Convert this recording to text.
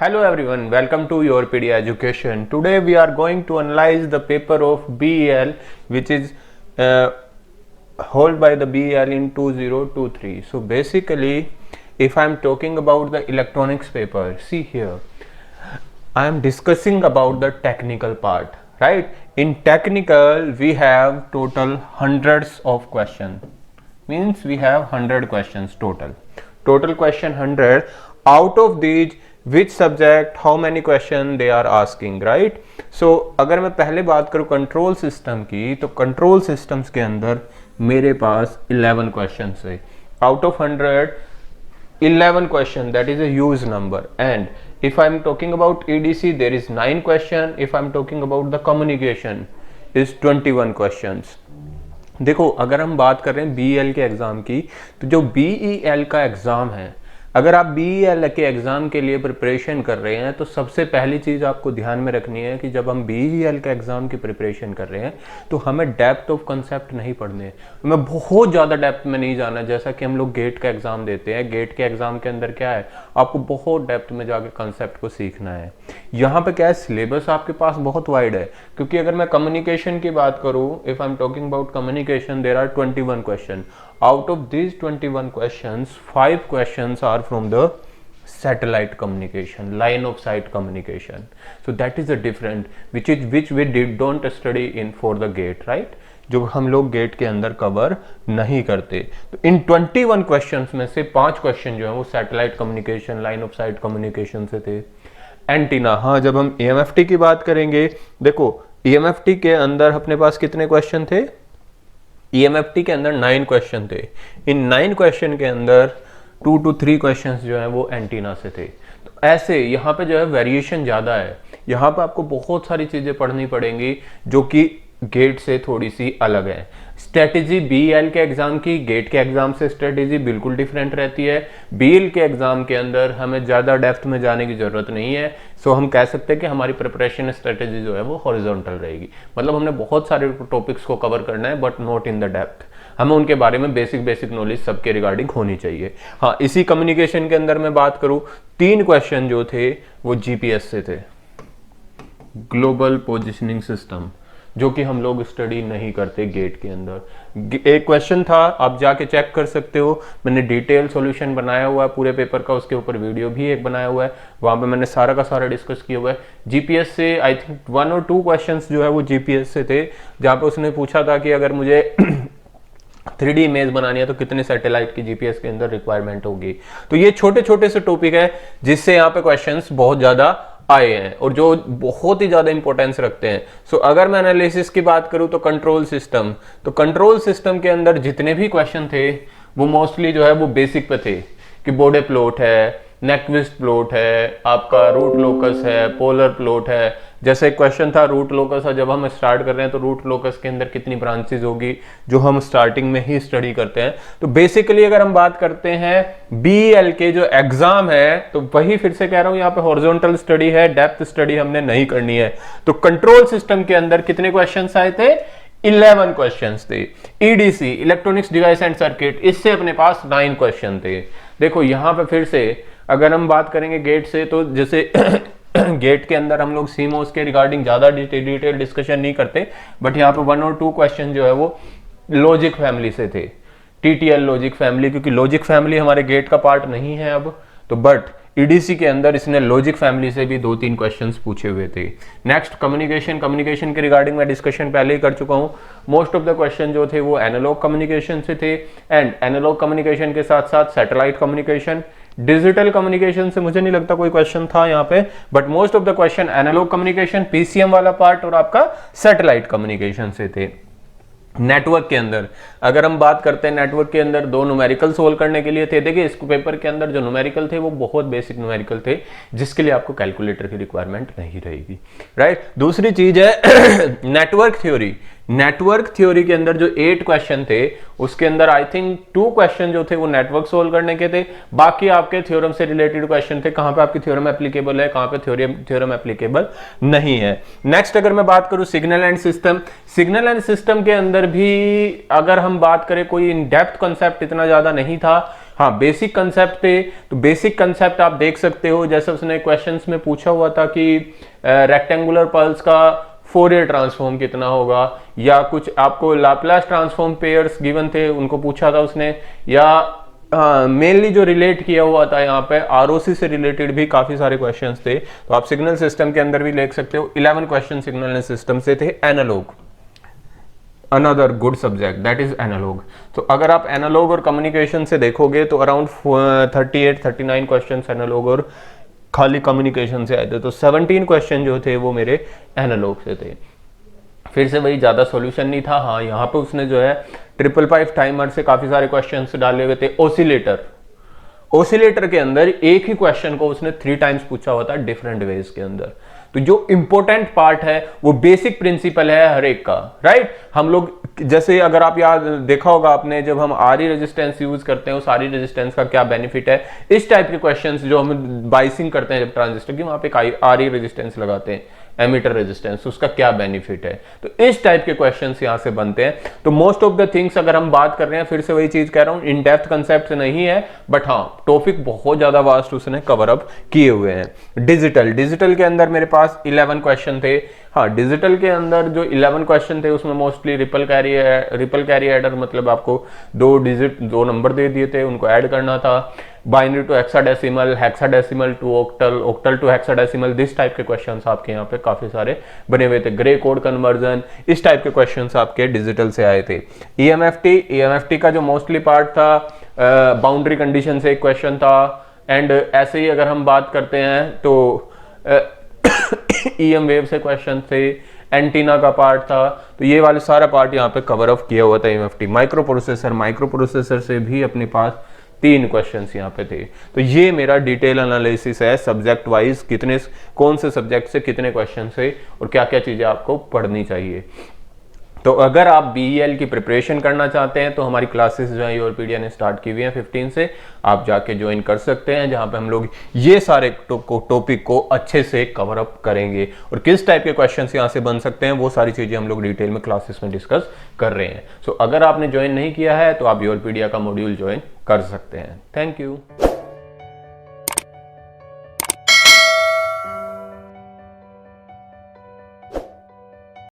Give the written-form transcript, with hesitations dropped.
Hello everyone, welcome to your PD Education. Today we are going to analyze the paper of BEL which is held by the BEL in 2023. So basically if I am talking about the electronics paper, see here, I am discussing about the technical part, right? In technical we have total hundreds of questions, means we have 100 questions total question 100. Out of these which subject how many question they are asking, right? So अगर मैं पहले बात करूँ control system की, तो control systems के अंदर मेरे पास 11 क्वेश्चन है. Out of 100 11 question, that is a huge number. And if I am talking about EDC there is 9 question. If I am talking about the communication is 21 questions. देखो अगर हम बात कर रहे हैं BEL के एग्जाम की, तो जो BEL का एग्जाम है, अगर आप BEL के एग्जाम के लिए प्रिपरेशन कर रहे हैं तो सबसे पहली चीज आपको ध्यान में रखनी है कि जब हम BEL के एग्जाम की प्रिपरेशन कर रहे हैं तो हमें डेप्थ ऑफ कंसेप्ट नहीं पढ़ने हैं, हमें बहुत ज्यादा डेप्थ में नहीं जाना. जैसा कि हम लोग गेट का एग्जाम देते हैं, गेट के एग्जाम के अंदर क्या है, आपको बहुत डेप्थ में जाकर कंसेप्ट को सीखना है. यहाँ पे क्या है, सिलेबस आपके पास बहुत वाइड है. क्योंकि अगर मैं कम्युनिकेशन की बात करूँ, if I am talking about communication, there are 21 question. Out of these 21 questions, 5 questions are from the satellite communication, line of sight communication. So that is the different, which we don't study in for the gate, right? जो हम लोग gate के अंदर cover नहीं करते. तो इन 21 questions में से 5 क्वेश्चन जो है वो satellite communication, line of site communication से थे. एंटीना, हाँ जब हम EMFT की बात करेंगे, देखो EMFT के अंदर अपने पास कितने क्वेश्चन थे, EMFT के अंदर 9 क्वेश्चन थे. इन 9 क्वेश्चन के अंदर 2 to 3 क्वेश्चंस जो है वो एंटीना से थे. तो ऐसे यहाँ पे जो है वेरिएशन ज़्यादा है. यहाँ पे आपको बहुत सारी चीज़ें पढ़नी पड़ेंगी जो कि गेट से थोड़ी सी अलग है. स्ट्रेटेजी BEL के एग्जाम की गेट के एग्जाम से स्ट्रेटेजी बिल्कुल डिफरेंट रहती है. BEL के एग्जाम के अंदर हमें ज़्यादा डेप्थ में जाने की ज़रूरत नहीं है. सो हम कह सकते हैं कि हमारी प्रिपरेशन स्ट्रेटेजी जो है वो हॉरिजॉन्टल रहेगी. मतलब हमने बहुत सारे टॉपिक्स को कवर करना है but not in the depth. हमें उनके बारे में बेसिक नॉलेज सबके रिगार्डिंग होनी चाहिए. हाँ, इसी कम्युनिकेशन के अंदर मैं बात करूँ, 3 क्वेश्चन जो थे वो GPS से थे, ग्लोबल पोजिशनिंग सिस्टम, जो कि हम लोग स्टडी नहीं करते गेट के अंदर. एक क्वेश्चन था, आप जाके चेक कर सकते हो, मैंने डिटेल सॉल्यूशन बनाया हुआ है पूरे पेपर का, उसके ऊपर वीडियो भी एक बनाया हुआ है, वहां पे मैंने सारा का सारा डिस्कस किया हुआ है. GPS से आई थिंक 1 और 2 क्वेश्चंस जो है वो GPS से थे, जहां पे उसने पूछा था कि अगर मुझे 3D इमेज बनानी है तो कितने सैटेलाइट की GPS के अंदर रिक्वायरमेंट होगी. तो ये छोटे छोटे से टॉपिक है जिससे यहाँ पे क्वेश्चंस बहुत ज्यादा आए हैं और जो बहुत ही ज्यादा इंपॉर्टेंस रखते हैं. सो अगर मैं एनालिसिस की बात करूं तो कंट्रोल सिस्टम, तो कंट्रोल सिस्टम के अंदर जितने भी क्वेश्चन थे वो मोस्टली जो है वो बेसिक पे थे कि बोडे प्लॉट है, नेक्विस्ट प्लॉट है, आपका रूट लोकस है, पोलर प्लॉट है. जैसे एक क्वेश्चन था रूट लोकस, जब हम स्टार्ट कर रहे हैं तो रूट लोकस के अंदर कितनी ब्रांचेज होगी, जो हम स्टार्टिंग में ही स्टडी करते हैं. तो बेसिकली अगर हम बात करते हैं BEL के जो एग्जाम है, तो वही फिर से कह रहा हूं, यहाँ पे हॉरिजॉन्टल स्टडी है, डेप्थ स्टडी हमने नहीं करनी है. तो कंट्रोल सिस्टम के अंदर कितने क्वेश्चन आए थे, 11 क्वेश्चंस थे. EDC, electronics device and circuit, इससे अपने पास 9 क्वेश्चन थे. देखो यहाँ पे फिर से अगर हम बात करेंगे गेट से, तो जैसे गेट के अंदर हम लोग CMOS के रिगार्डिंग ज्यादा डिटेल डिस्कशन नहीं करते, बट यहाँ पे 1 और 2 क्वेश्चन जो है वो लॉजिक फैमिली से थे, TTL लॉजिक फैमिली, क्योंकि लॉजिक फैमिली हमारे गेट का पार्ट नहीं है अब, तो बट EDC के अंदर इसने लॉजिक फैमिली से भी 2-3 क्वेश्चंस पूछे हुए थे. नेक्स्ट कम्युनिकेशन के रिगार्डिंग मैं डिस्कशन पहले ही कर चुका हूं. मोस्ट ऑफ द क्वेश्चन जो थे वो एनालॉग कम्युनिकेशन से थे, एंड एनालॉग कम्युनिकेशन के साथ साथ सैटेलाइट कम्युनिकेशन. डिजिटल कम्युनिकेशन से मुझे नहीं लगता कोई क्वेश्चन था यहाँ पे, but most of the question analog communication, PCM वाला पार्ट और आपका सैटेलाइट कम्युनिकेशन से थे. नेटवर्क के अंदर अगर हम बात करते हैं, नेटवर्क के अंदर 2 न्यूमेरिकल सोल्व करने के लिए थे. देखिए इस पेपर के अंदर जो न्यूमेरिकल थे वो बहुत बेसिक न्यूमेरिकल थे, जिसके लिए आपको कैलकुलेटर की रिक्वायरमेंट नहीं रहेगी, राइट. दूसरी चीज है नेटवर्क थ्योरी. नेटवर्क थ्योरी के अंदर जो 8 क्वेश्चन थे उसके अंदर आई थिंक 2 क्वेश्चन जो थे वो नेटवर्क सोल्व करने के थे, बाकी आपके थ्योरम से रिलेटेड क्वेश्चन थे, कहां पे आपकी थ्योरम एप्लीकेबल है, कहां पे थ्योरम एप्लीकेबल नहीं है. नेक्स्ट अगर मैं बात करूं सिग्नल एंड सिस्टम के अंदर भी अगर हम बात करें कोई इन डेप्थ कॉन्सेप्ट इतना ज्यादा नहीं था, हाँ बेसिक कंसेप्ट थे, तो बेसिक कंसेप्ट आप देख सकते हो, जैसे उसने क्वेश्चंस में पूछा हुआ था कि रेक्टेंगुलर पल्स का फोरियर ट्रांसफॉर्म कितना होगा, या कुछ आपको लाप्लास ट्रांसफॉर्म पेयर्स गिवन थे उनको पूछा था उसने, या मेनली जो रिलेट किया हुआ था यहाँ पे आरओसी से रिलेटेड भी काफी सारे क्वेश्चंस थे। तो आप सिग्नल सिस्टम के अंदर भी देख सकते हो 11 क्वेश्चन सिग्नल सिस्टम से थे। Analog, another good subject that is analog. तो अगर आप एनालॉग और कम्युनिकेशन से देखोगे तो अराउंड 38-39 क्वेश्चन एनालॉग और खाली कम्युनिकेशन से आए थे। तो 17 क्वेश्चन जो थे वो मेरे एनालॉग से थे। फिर से वही ज्यादा सॉल्यूशन नहीं था। हाँ यहाँ पे उसने जो है 555 टाइमर से काफी सारे क्वेश्चंस डाले हुए थे। ओसिलेटर के अंदर एक ही क्वेश्चन को उसने 3 टाइम्स पूछा हुआ था डिफरेंट वेज के अंदर। तो जो इंपॉर्टेंट पार्ट है वो बेसिक प्रिंसिपल है हर एक का, राइट। हम लोग जैसे अगर आप याद देखा होगा आपने, जब हम आरई रेजिस्टेंस यूज करते हैं उस आरई रेजिस्टेंस का क्या बेनिफिट है, इस टाइप के क्वेश्चंस जो हम बाइसिंग करते हैं जब ट्रांजिस्टर की, वहां पे आरई रेजिस्टेंस लगाते हैं, एमिटर रेजिस्टेंस, उसका क्या बेनिफिट है। तो इस टाइप के क्वेश्चंस यहां से बनते हैं। तो मोस्ट ऑफ द थिंग्स अगर हम बात कर रहे हैं, फिर से वही चीज कह रहा हूं, इन डेप्थ कंसेप्ट नहीं है, बट हाँ टॉपिक बहुत ज्यादा वास्ट उसने कवर अप किए हुए हैं। डिजिटल के अंदर मेरे पास 11 क्वेश्चन थे। हाँ डिजिटल के अंदर जो 11 क्वेश्चन थे उसमें मोस्टली रिपल कैरी एडर, मतलब आपको 2 नंबर दे दिए थे, उनको ऐड करना था। Binary to hexadecimal to octal to hexadecimal, this type के क्वेश्चंस आपके यहाँ पे काफी सारे बने हुए थे। ग्रे कोड कन्वर्जन, इस टाइप के क्वेश्चंस आपके डिजिटल से आए थे। ईएमएफटी का जो मोस्टली पार्ट था, बाउंड्री कंडीशन से एक क्वेश्चन था। एंड ऐसे ही अगर हम बात करते हैं तो ईएम वेव से क्वेश्चन थे, एंटीना का पार्ट था। तो ये वाले सारा पार्ट यहाँ पे कवर अप किया हुआ था ईएमएफटी। माइक्रो प्रोसेसर से भी अपने पास 3 क्वेश्चंस यहाँ पे थे। तो ये मेरा डिटेल एनालिसिस है सब्जेक्ट वाइज, कौन से सब्जेक्ट से कितने क्वेश्चन है और क्या क्या चीजें आपको पढ़नी चाहिए। तो अगर आप बीईएल की प्रिपरेशन करना चाहते हैं तो हमारी क्लासेस जो है योरपीडिया ने स्टार्ट की हुई हैं 15 से, आप जाके ज्वाइन कर सकते हैं, जहां पे हम लोग ये सारे टॉपिक को अच्छे से कवर अप करेंगे और किस टाइप के क्वेश्चंस यहां से बन सकते हैं वो सारी चीजें हम लोग डिटेल में क्लासेस में डिस्कस कर रहे हैं। सो अगर आपने ज्वाइन नहीं किया है तो आप योरपीडिया का मॉड्यूल ज्वाइन कर सकते हैं। Thank you.